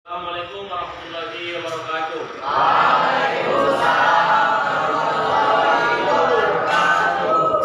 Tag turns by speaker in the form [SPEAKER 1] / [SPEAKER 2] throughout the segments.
[SPEAKER 1] Assalamualaikum warahmatullahi wabarakatuh.
[SPEAKER 2] Waalaikumsalam warahmatullahi wabarakatuh.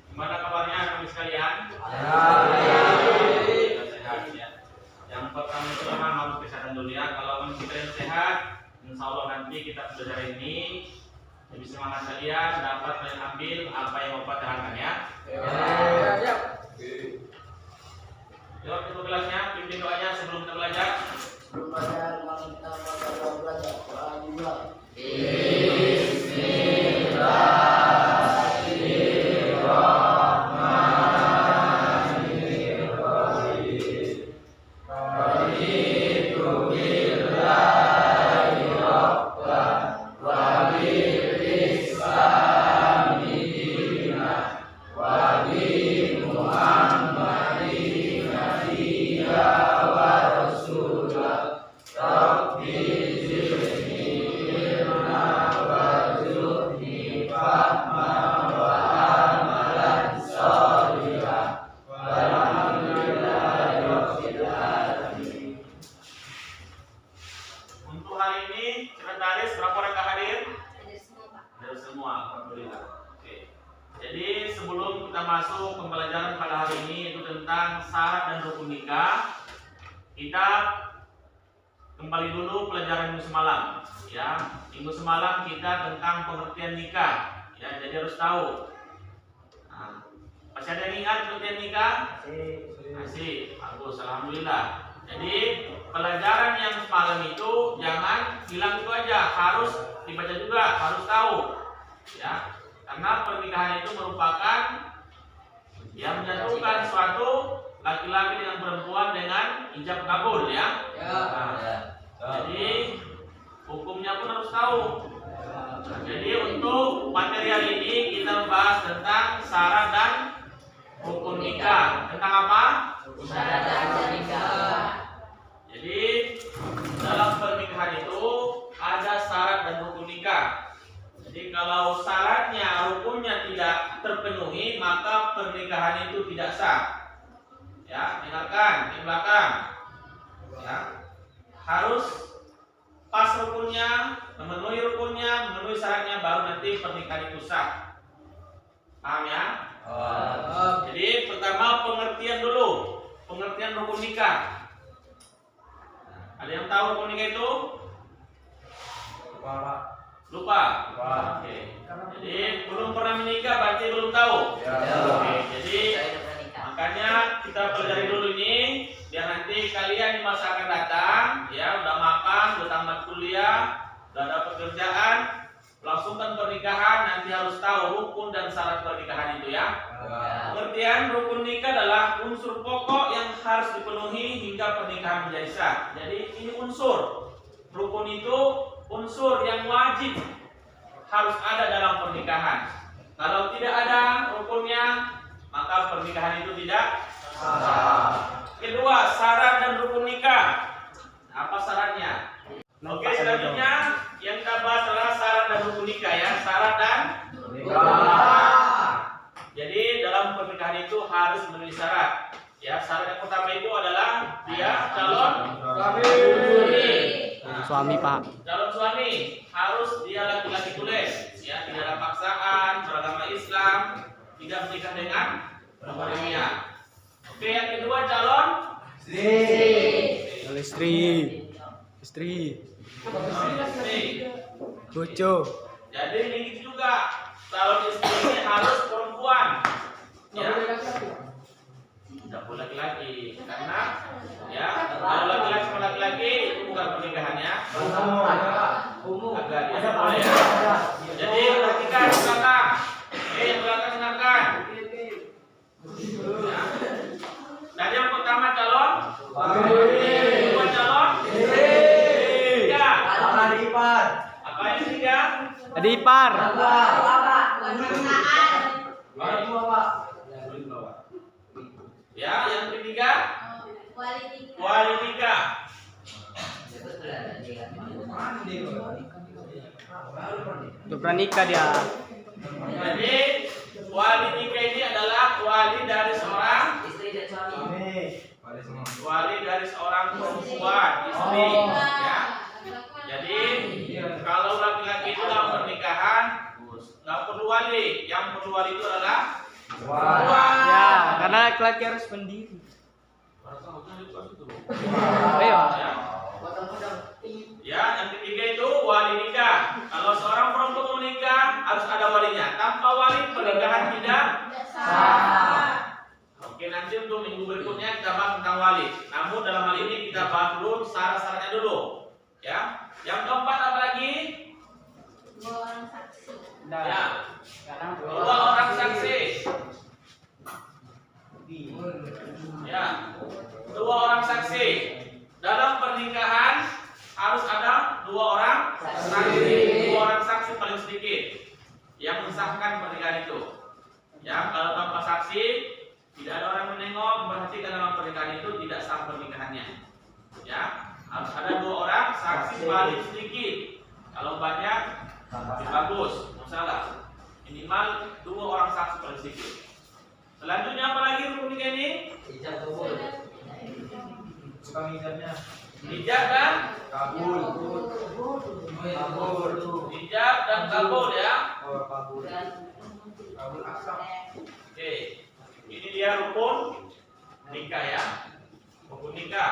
[SPEAKER 1] Gimana kabarnya kami sekalian?
[SPEAKER 2] Alhamdulillah.
[SPEAKER 1] Sehat ya. Yang pertama itu harus kesehatan dulu ya. Kalau kita yang sehat, insya Allah nanti kita belajar ini lebih semangat kalian dapat mengambil apa yang Bapak terangkan ya. Jawab itu kelasnya, pimpin doanya sebelum kita belajar.
[SPEAKER 2] Sebelum belajar, mari kita belajar.
[SPEAKER 1] Untuk hari ini sekretaris berapa orang hadir? Hadir semua, alhamdulillah. Oke. Jadi sebelum kita masuk pembelajaran pada hari ini itu tentang syarat dan rukun nikah, kita kembali dulu pelajaran minggu semalam. Ya, minggu semalam kita tentang pengertian nikah. Ya, jadi harus tahu. Nah, masih ada yang ingat pengertian nikah? Masih. Bagus, alhamdulillah. Jadi pelajaran yang semalam itu jangan hilang itu aja, harus dibaca juga, harus tahu, ya. Karena pernikahan itu merupakan yang menyatukan suatu laki-laki dengan perempuan dengan ijab kabul, ya. Jadi hukumnya pun harus tahu. Nah, jadi untuk materi hari ini kita membahas tentang syarat dan rukun nikah. Tentang apa?
[SPEAKER 2] Syarat dan nikah.
[SPEAKER 1] Jadi dalam pernikahan itu ada syarat dan rukun nikah. Jadi kalau syaratnya, rukunnya tidak terpenuhi, maka pernikahan itu tidak sah. Ya, dengarkan di belakang. Ya, harus pas rukunnya, memenuhi syaratnya, baru nanti pernikahan itu sah. Paham ya? Jadi pertama pengertian dulu, pengertian rukun nikah. Ada yang tahu rukun nikah itu? Lupa. Oke. Jadi belum pernah menikah berarti belum tahu. Oke. Jadi makanya kita pelajari dulu ini biar nanti kalian di masa akan datang, ya udah makan, udah tamat kuliah, udah ada pekerjaan, langsungkan pernikahan, nanti harus tahu rukun dan syarat pernikahan itu ya. Pengertian rukun nikah adalah unsur pokok yang harus dipenuhi hingga pernikahan menjadi sah. Jadi ini unsur. Rukun itu unsur yang wajib harus ada dalam pernikahan. Kalau tidak ada rukunnya, maka pernikahan itu tidak sah. Kedua, syarat dan rukun nikah. Apa syaratnya? Oke, selanjutnya yang kita bahas adalah syarat dan rukun nikah ya. Syarat dan jadi dalam pernikahan itu harus memenuhi syarat. Ya, syarat yang pertama itu adalah dia calon
[SPEAKER 3] suami, Pak.
[SPEAKER 1] Calon suami harus dia laki-laki tulen, ya, tidak ada paksaan, beragama Islam, tidak menikah dengan perempuan dunia. Oke, yang kedua calon
[SPEAKER 3] Istri. Bojo.
[SPEAKER 1] Jadi ini gitu juga, calon istri ini harus perempuan, ya. Tidak boleh laki-laki, karena ya kalau laki-laki sama laki-laki itu bukan pernikahannya. Agak tidak boleh ya. Jadi perhatikan di belakang. Yang belakang dengarkan. Ya. Dan yang pertama calon, kedua calon, tiga. Apa yang tiga?
[SPEAKER 3] Tadi ipar.
[SPEAKER 1] Ya, yang ketiga wali nikah.
[SPEAKER 3] Udah pernah nikah dia.
[SPEAKER 1] Jadi wali nikah ini adalah wali dari seorang
[SPEAKER 2] istri dan suami.
[SPEAKER 4] Wali semua.
[SPEAKER 1] wali dari seorang perempuan istri, ya. Jadi kalau laki-laki itu dalam pernikahan nggak perlu wali, yang perlu wali itu adalah perempuan.
[SPEAKER 3] Ya, karena laki-laki harus mandiri. Ayo.
[SPEAKER 1] Ya, yang ketiga itu wali nikah. Kalau seorang perempuan mau menikah harus ada walinya. Tanpa wali pernikahan tidak sah. Oke, nanti untuk minggu berikutnya kita bahas tentang wali. Namun dalam hal ini kita bahas dulu syarat-syaratnya dulu. Ya. Yang keempat apa lagi?
[SPEAKER 2] Dua orang saksi.
[SPEAKER 1] Ya. Dua orang saksi. Ya. Dua orang saksi. Dalam pernikahan harus ada dua orang saksi. Dua orang saksi paling sedikit yang mensahkan pernikahan itu. Ya, kalau tanpa saksi tidak ada orang menengok, berarti dalam pernikahan itu tidak sah pernikahannya. Ya, harus ada dua orang saksi paling sedikit. Kalau banyak lebih bagus, masalah. Minimal dua orang saksi paling sedikit. Selanjutnya apa lagi rukun nikah ini?
[SPEAKER 2] Ijab kabul.
[SPEAKER 1] Ijab dan
[SPEAKER 2] Kabul.
[SPEAKER 1] ijab dan kabul ya. Oke, ini dia rukun nikah ya. Rukun nikah.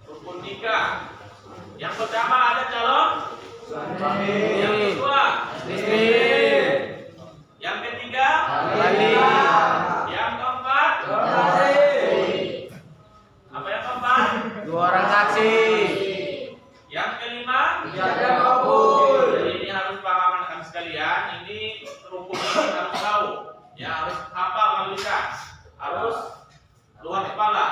[SPEAKER 1] Rukun nikah. Yang pertama ada calon suami. Yang kedua
[SPEAKER 3] Istri.
[SPEAKER 1] Yang ketiga
[SPEAKER 3] Wali.
[SPEAKER 1] Yang keempat apa yang keempat?
[SPEAKER 3] Dua orang saksi.
[SPEAKER 1] Yang kelima
[SPEAKER 3] Ijab kabul.
[SPEAKER 1] Jadi ini harus paham anak sekalian. Ini rukun ini harus tahu. Ya, harus hafal kalau bisa. Harus luar kepala.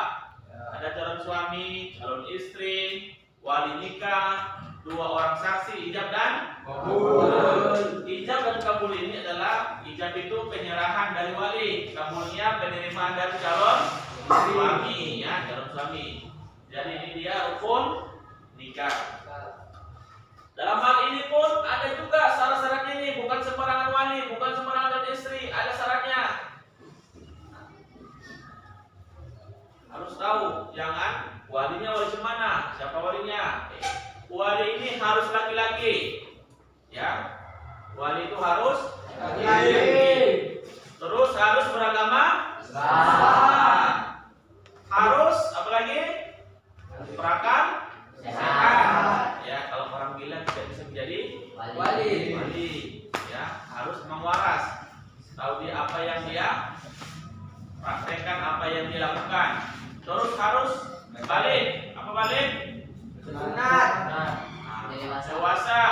[SPEAKER 1] Ada calon suami, calon istri, wali nikah, dua orang saksi, ijab dan kabul. Ijab dan kabul ini adalah ijab itu penyerahan dari wali, kabulnya penerimaan dari calon suami, ya, calon suami. Jadi ini dia rukun nikah. Dalam hal ini pun ada juga syarat-syaratnya ini, bukan sembarangan wali, bukan sembarangan calon istri, ada syaratnya. Harus tahu, jangan walinya wali semana, siapa walinya? Wali ini harus laki-laki, ya. Wali itu harus laki-laki. Terus harus beragama Islam. Harus apa lagi? Berakal sehat. Ya, kalau orang gila tidak bisa menjadi wali. Ya, harus memang waras. Tahu dia apa yang dia praktekkan, apa yang dia lakukan. Terus harus balik. Apa balik? Sunat. Dewasa.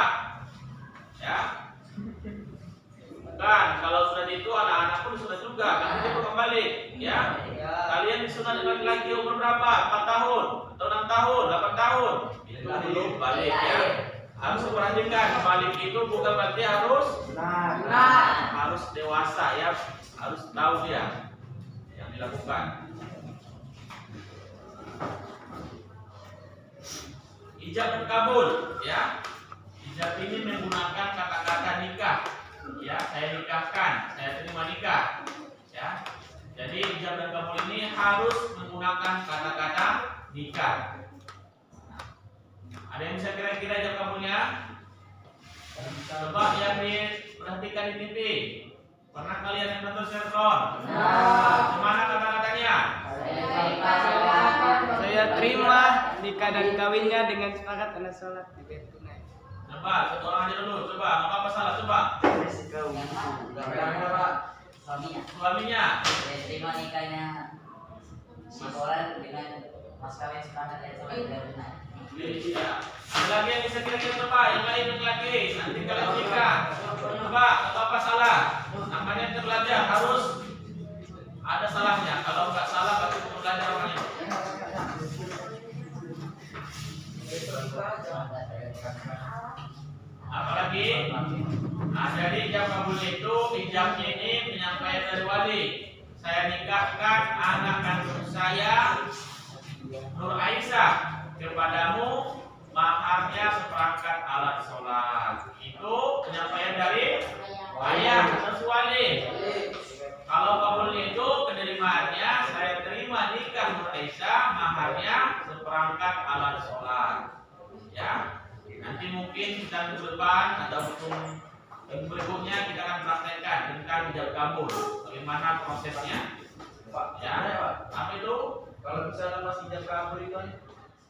[SPEAKER 1] Ya. Bukan, kalau sudah itu anak-anak pun sudah juga, kan dia bukan balik, ya. Kalian disunat laki-laki umur berapa? 4 tahun, atau 6 tahun, 8 tahun. Itu belum balik, ya. Harus diperhatikan, balik itu bukan berarti harus harus dewasa, ya. Harus tahu dia yang dilakukan. Ijab dan kabul, ya. Ijab ini menggunakan kata-kata nikah, ya. Saya nikahkan, saya terima nikah, ya. Jadi ijab dan kabul ini harus menggunakan kata-kata nikah. Ada yang bisa kira-kira ijab kabulnya? Coba yang diperhatikan di TV. Pernah kalian yang nonton sinetron? Gimana kata-katanya?
[SPEAKER 3] Saya terima nikah dan kawinnya dengan sepakat anak sholat dibayar tunai.
[SPEAKER 1] Coba, satu orang aja dulu. Coba, nggak apa-apa salah. Coba. Suaminya.
[SPEAKER 2] Saya terima nikahnya Sikoran dengan mas kawin sepakat dan sholat dibayar tunai.
[SPEAKER 1] Iya. Ada lagi yang bisa kira-kira coba, yang lain lagi. Nanti kalian nikah. Coba, nggak apa salah. Namanya terbelajar harus ada salahnya. Kalau nggak salah berarti terbelajar orangnya. Apalagi? Nah, jadi ijab kabul itu ijabnya ini penyampaian dari wali. Saya nikahkan anak kandung saya Nur Aisyah kepadamu, maharnya seperangkat alat sholat. Itu penyampaian dari ayah menerima nikah Nur Aisyah maharnya seperangkat alat sholat. Ya, nanti mungkin kita minggu depan atau yang berikutnya kita akan praktekkan tentang ijab kabul, bagaimana prosesnya. Ya, apa itu?
[SPEAKER 4] Kalau misalnya masih ijab kabul itu kan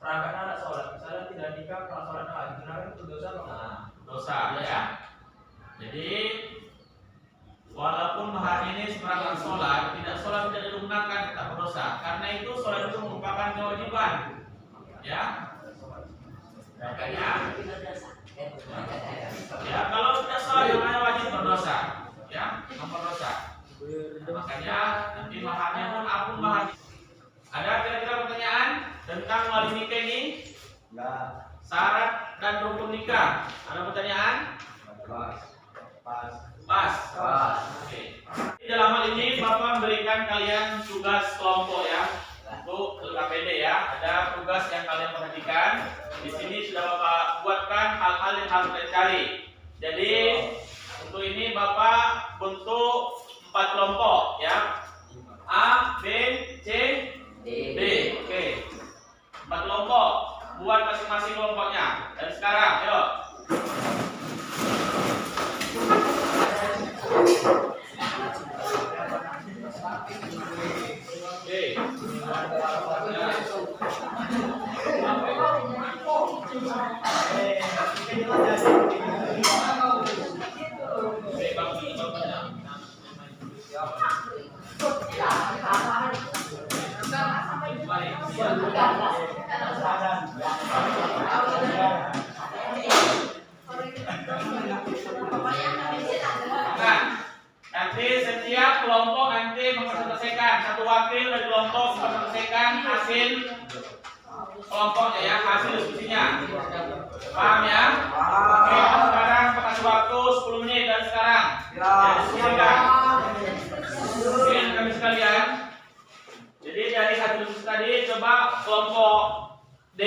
[SPEAKER 4] perangkat anak sholat, misalnya tidak nikah kalau sholat lagi, kenapa itu dosa?
[SPEAKER 1] Nah, dosa ya. Jadi walaupun mahar ini seperangkat sholat tidak dilunakkan tetap berdosa, karena itu sholat itu merupakan kewajiban. Ya, makanya ya kalau tidak sholat namanya wajib berdosa, ya, berdosa. Makanya nanti maharnya pun ampun mahar. Ada kira-kira pertanyaan tentang wali nikah ini?
[SPEAKER 4] Enggak.
[SPEAKER 1] Syarat dan rukun nikah. Ada pertanyaan? Pas. Oke. Dalam hal ini Bapak memberikan kalian tugas kelompok ya untuk LKPD ya. Ada tugas yang kalian perhatikan. Di sini sudah Bapak buatkan hal-hal yang harus kalian cari. Jadi untuk ini Bapak bentuk 4 kelompok ya. A, B, C, D. Oke. 4 kelompok. Buat masing-masing kelompoknya. Dan sekarang, yuk. Nah, nanti setiap kelompok nanti memperselesaikan, satu wakil dari kelompok memperselesaikan hasil kelompoknya ya, hasil diskusinya. Paham ya? Oke, sekarang kasih waktu 10 menit dan sekarang ya, diskusikan. Oke, kami sekalian. Jadi dari hasil diskusi tadi coba kelompok D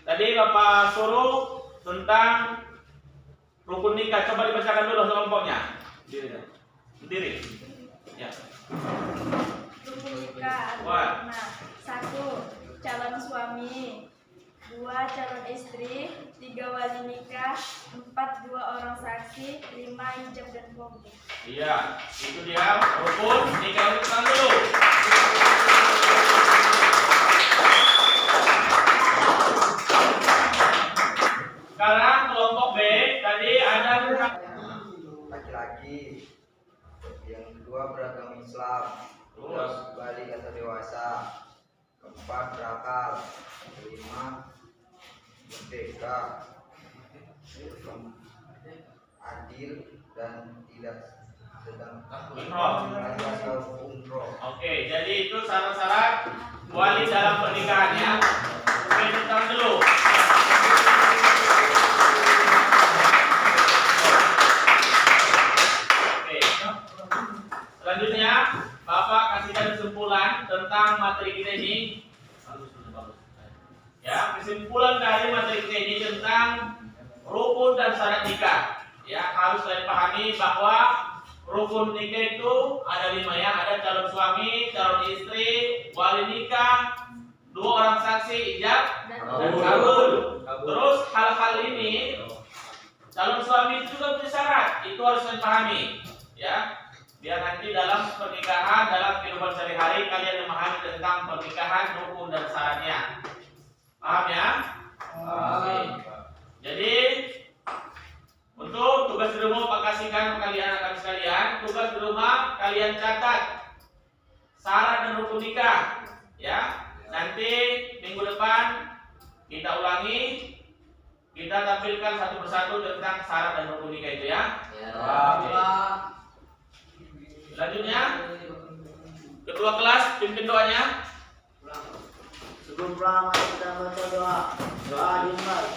[SPEAKER 1] tadi Bapak suruh tentang rukun nikah, coba dibacakan dulu kelompoknya. Berdiri. Ya.
[SPEAKER 5] Rukun nikah ada makna 1. Calon suami, 2. Calon istri, 3. Wali nikah, 4. 2 orang saksi, 5. Ijab dan kabul.
[SPEAKER 1] Iya, itu dia rukun nikah itu dulu. Sekarang kelompok B tadi ada
[SPEAKER 6] laki-laki, yang kedua beragama Islam, terus balik atau dewasa, keempat berakal, kelima merdeka, adil dan tidak sedang atau umroh.
[SPEAKER 1] Oke, jadi itu syarat-syarat wali dalam pernikahannya. Oke, kita dulu. Oke. Selanjutnya, Bapak kasihkan kesimpulan tentang materi kita ini. Ya, kesimpulan dari materi kita ini tentang rukun dan syarat nikah. Ya, harus kalian pahami bahwa rukun nikah itu ada 5 ya, ada calon suami, calon istri, wali nikah, 2 orang saksi, ijab dan kabul. Terus hal-hal ini calon suami itu juga punya syarat, itu harus kalian pahami ya. Biar nanti dalam pernikahan, dalam kehidupan sehari-hari kalian memahami tentang pernikahan, rukun dan syaratnya. Paham ya? Oke. Jadi untuk tugas di rumah Pak kasihkan kalian akan sekalian, tugas di rumah kalian catat syarat dan rukun nikah ya. Nanti minggu depan kita ulangi, kita tampilkan satu persatu tentang syarat dan rukun nikah itu ya. Oke. Selanjutnya ketua kelas pimpin doanya.
[SPEAKER 3] Sebelum pulang kita baca doa. Doa dimulai.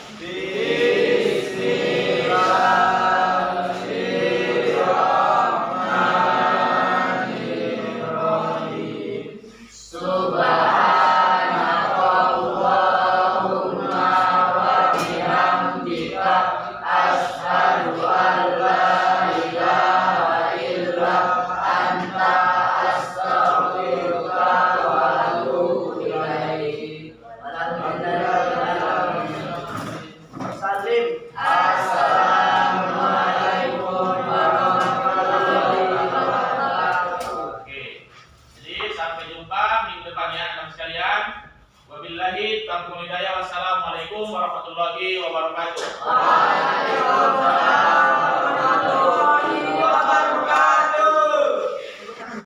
[SPEAKER 6] Anta astaghfiruka
[SPEAKER 3] Salim.
[SPEAKER 2] Assalamualaikum warahmatullahi wabarakatuh.
[SPEAKER 1] Oke. Jadi sampai jumpa minggu depan ya teman sekalian. Wabillahi taufiq wal hidayah. Wassalamualaikum warahmatullahi wabarakatuh.
[SPEAKER 2] Waalaikumsalam.